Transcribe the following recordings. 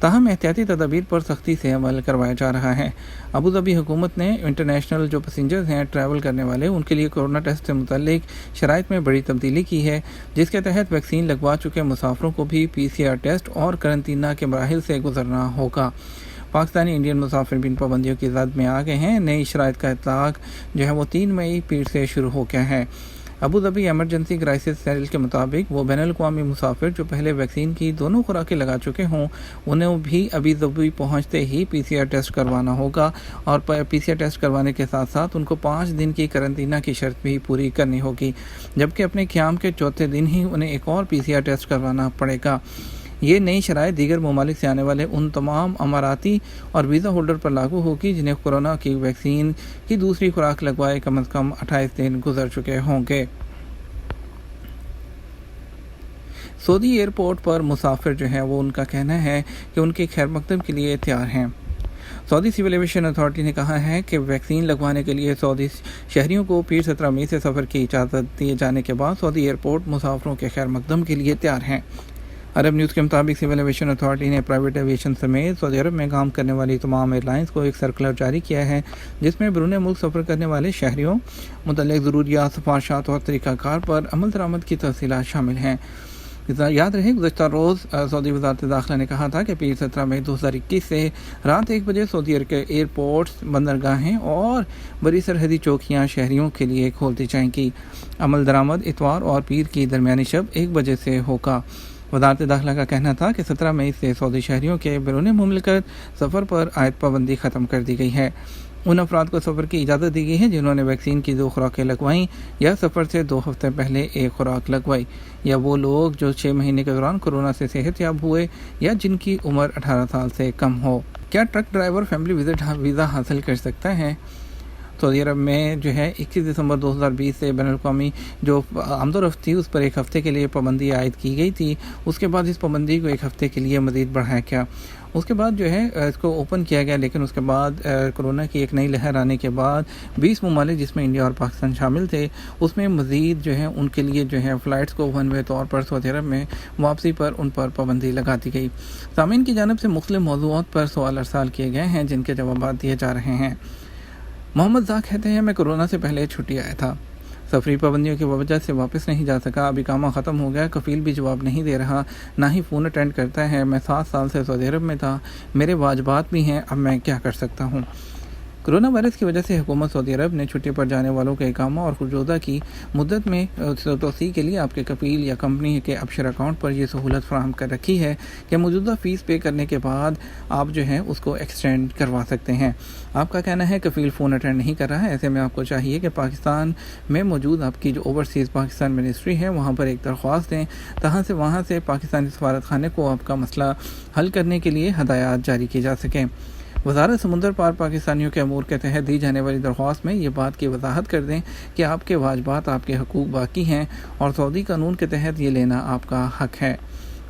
تاہم احتیاطی تدابیر پر سختی سے عمل کروایا جا رہا ہے۔ ابوظہبی حکومت نے انٹرنیشنل جو پیسنجرز ہیں ٹریول کرنے والے ان کے لیے کورونا ٹیسٹ سے متعلق شرائط میں بڑی تبدیلی کی ہے، جس کے تحت ویکسین لگوا چکے مسافروں کو بھی PCR ٹیسٹ اور قرنطینہ کے مراحل سے گزرنا ہوگا۔ پاکستانی انڈین مسافر بھی ان پابندیوں کی زد میں آ گئے ہیں۔ نئی شرائط کا اطلاق جو ہے وہ 3 مئی پیر سے شروع ہو گیا ہے۔ ابوظہبی ایمرجنسی کرائسس سیل کے مطابق وہ بین الاقوامی مسافر جو پہلے ویکسین کی دونوں خوراکیں لگا چکے ہوں انہیں بھی ابوظہبی پہنچتے ہی PCR ٹیسٹ کروانا ہوگا، اور PCR ٹیسٹ کروانے کے ساتھ ساتھ ان کو 5 دن کی قرنطینہ کی شرط بھی پوری کرنی ہوگی، جبکہ اپنے قیام کے چوتھے دن ہی انہیں ایک اور PCR ٹیسٹ کروانا پڑے گا۔ یہ نئی شرائط دیگر ممالک سے آنے والے ان تمام اماراتی اور ویزا ہولڈر پر لاگو ہوگی جنہیں کورونا کی ویکسین کی دوسری خوراک لگوائے کم از کم 28 دن گزر چکے ہوں گے۔ سعودی ایئرپورٹ پر مسافر جو ہے وہ ان کا کہنا ہے کہ ان کے خیر مقدم کے لیے تیار ہیں۔ سعودی سول ایویشن اتھارٹی نے کہا ہے کہ ویکسین لگوانے کے لیے سعودی شہریوں کو پیر 17 مئی سے سفر کی اجازت دیے جانے کے بعد سعودی ایئرپورٹ مسافروں کے خیر مقدم کے لیے تیار ہیں۔ عرب نیوز کے مطابق سول ایویشن اتھارٹی نے پرائیویٹ ایویشن سمیت سعودی عرب میں کام کرنے والی تمام ایئر لائنز کو ایک سرکولر جاری کیا ہے، جس میں بیرون ملک سفر کرنے والے شہریوں متعلق ضروریات، سفارشات اور طریقہ کار پر عمل درآمد کی تفصیلات شامل ہیں۔ یاد رہے گزشتہ روز سعودی وزارت داخلہ نے کہا تھا کہ پیر 17 مئی 2021 سے رات 1 بجے سعودی عرب کے ایئرپورٹس، بندرگاہیں اور بری سرحدی چوکیاں شہریوں کے لیے کھول دی جائیں گی۔ عمل درآمد اتوار اور پیر کی درمیانی شب 1 بجے سے ہوگا۔ وزارت داخلہ کا کہنا تھا کہ 17 مئی سے سعودی شہریوں کے بیرون مملکت سفر پر عائد پابندی ختم کر دی گئی ہے۔ ان افراد کو سفر کی اجازت دی گئی ہے جنہوں نے ویکسین کی 2 خوراکیں لگوائیں یا سفر سے 2 ہفتے پہلے 1 خوراک لگوائی، یا وہ لوگ جو 6 مہینے کے دوران کورونا سے صحت یاب ہوئے یا جن کی عمر 18 سال سے کم ہو۔ کیا ٹرک ڈرائیور فیملی ویزا حاصل کر سکتا ہے؟ سعودی عرب میں جو ہے 21 دسمبر 2020 سے بین الاقوامی جو آمد و رفت تھی اس پر 1 ہفتے کے لیے پابندی عائد کی گئی تھی۔ اس کے بعد اس پابندی کو 1 ہفتے کے لیے مزید بڑھایا گیا۔ اس کے بعد جو ہے اس کو اوپن کیا گیا، لیکن اس کے بعد کورونا کی ایک نئی لہر آنے کے بعد 20 ممالک جس میں انڈیا اور پاکستان شامل تھے اس میں مزید جو ہے ان کے لیے جو ہے فلائٹس کو ون وے طور پر سعودی عرب میں واپسی پر ان پر پابندی لگا دی گئی۔ سامعین کی جانب سے مختلف موضوعات پر سوال ارسال کیے گئے ہیں جن کے جوابات دیے جا رہے ہیں۔ محمد زاک کہتے ہیں میں کورونا سے پہلے چھٹی آیا تھا، سفری پابندیوں کی وجہ سے واپس نہیں جا سکا، اب اقامہ ختم ہو گیا، کفیل بھی جواب نہیں دے رہا، نہ ہی فون اٹینڈ کرتا ہے، میں 7 سال سے سعودی عرب میں تھا، میرے واجبات بھی ہیں، اب میں کیا کر سکتا ہوں؟ کورونا وائرس کی وجہ سے حکومت سعودی عرب نے چھٹی پر جانے والوں کے اقامہ اور خرجودہ کی مدت میں توسیع کے لیے آپ کے کفیل یا کمپنی کے ابشر اکاؤنٹ پر یہ سہولت فراہم کر رکھی ہے کہ موجودہ فیس پے کرنے کے بعد آپ جو ہے اس کو ایکسٹینڈ کروا سکتے ہیں۔ آپ کا کہنا ہے کفیل فون اٹینڈ نہیں کر رہا ہے، ایسے میں آپ کو چاہیے کہ پاکستان میں موجود آپ کی جو اوورسیز پاکستان منسٹری ہے وہاں پر ایک درخواست دیں، وہاں سے پاکستانی سفارت خانے کو آپ کا مسئلہ حل کرنے کے لیے ہدایات جاری کی جا سکیں۔ وزارت سمندر پار پاکستانیوں کے امور کے تحت دی جانے والی درخواست میں یہ بات کی وضاحت کر دیں کہ آپ کے واجبات، آپ کے حقوق باقی ہیں اور سعودی قانون کے تحت یہ لینا آپ کا حق ہے۔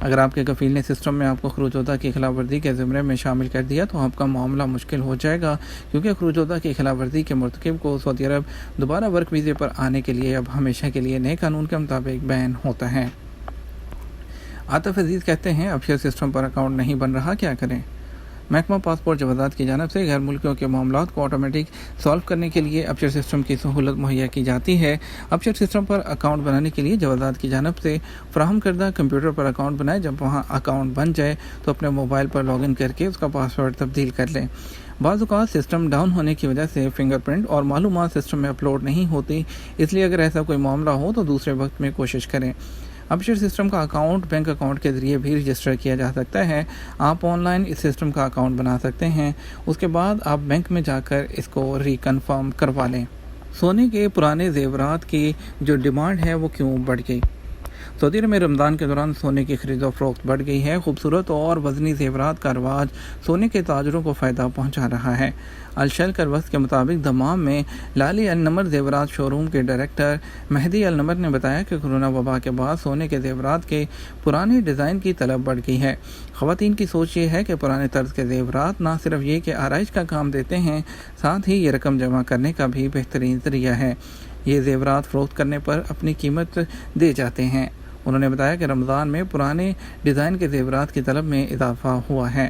اگر آپ کے کفیل نے سسٹم میں آپ کو خروج کی خلاف ورزی کے زمرے میں شامل کر دیا تو آپ کا معاملہ مشکل ہو جائے گا، کیونکہ خروج کی خلاف ورزی کے مرتکب کو سعودی عرب دوبارہ ورک ویزے پر آنے کے لیے اب ہمیشہ کے لیے نئے قانون کے مطابق بین ہوتا ہے۔ عاطف عزیز کہتے ہیں ابشر سسٹم پر اکاؤنٹ نہیں بن رہا، کیا کریں؟ محکمہ پاسپورٹ جوازات کی جانب سے غیر ملکیوں کے معاملات کو آٹومیٹک سالو کرنے کے لیے ابشر سسٹم کی سہولت مہیا کی جاتی ہے۔ ابشر سسٹم پر اکاؤنٹ بنانے کے لیے جوازات کی جانب سے فراہم کردہ کمپیوٹر پر اکاؤنٹ بنائیں، جب وہاں اکاؤنٹ بن جائے تو اپنے موبائل پر لاگ ان کر کے اس کا پاسورڈ تبدیل کر لیں۔ بعض اوقات سسٹم ڈاؤن ہونے کی وجہ سے فنگر پرنٹ اور معلومات سسٹم میں اپلوڈ نہیں ہوتی، اس لیے اگر ایسا کوئی معاملہ ہو تو دوسرے وقت میں کوشش کریں۔ ابشر سسٹم کا اکاؤنٹ بینک اکاؤنٹ کے ذریعے بھی رجسٹر کیا جا سکتا ہے۔ آپ آن لائن اس سسٹم کا اکاؤنٹ بنا سکتے ہیں، اس کے بعد آپ بینک میں جا کر اس کو ریکنفرم کروا لیں۔ سونے کے پرانے زیورات کی جو ڈیمانڈ ہے وہ کیوں بڑھ گئی؟ سعودی عرب میں رمضان کے دوران سونے کی خرید و فروخت بڑھ گئی ہے۔ خوبصورت اور وزنی زیورات کا رواج سونے کے تاجروں کو فائدہ پہنچا رہا ہے۔ الشل کروس کے مطابق دمام میں لالی النمر زیورات شو روم کے ڈائریکٹر مہدی النمر نے بتایا کہ کورونا وبا کے بعد سونے کے زیورات کے پرانے ڈیزائن کی طلب بڑھ گئی ہے۔ خواتین کی سوچ یہ ہے کہ پرانے طرز کے زیورات نہ صرف یہ کہ آرائش کا کام دیتے ہیں، ساتھ ہی یہ رقم جمع کرنے کا بھی بہترین ذریعہ ہے۔ یہ زیورات فروخت کرنے پر اپنی قیمت دے جاتے ہیں۔ انہوں نے بتایا کہ رمضان میں پرانے ڈیزائن کے زیورات کی طلب میں اضافہ ہوا ہے۔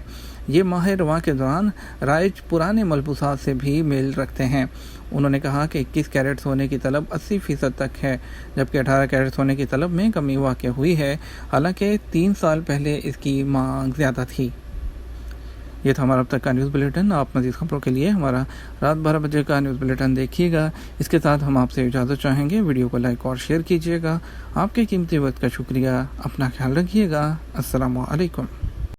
یہ ماہ رواں کے دوران رائج پرانے ملبوسات سے بھی میل رکھتے ہیں۔ انہوں نے کہا کہ 21 کیرٹ سونے کی طلب 80% تک ہے، جبکہ 18 کیرٹ سونے کی طلب میں کمی واقع ہوئی ہے، حالانکہ 3 سال پہلے اس کی مانگ زیادہ تھی۔ یہ تھا ہمارا اب تک کا نیوز بلیٹن۔ آپ مزید خبروں کے لیے ہمارا رات 12 بجے کا نیوز بلیٹن دیکھیے گا۔ اس کے ساتھ ہم آپ سے اجازت چاہیں گے، ویڈیو کو لائک اور شیئر کیجیے گا۔ آپ کے قیمتی وقت کا شکریہ، اپنا خیال رکھیے گا۔ السلام علیکم۔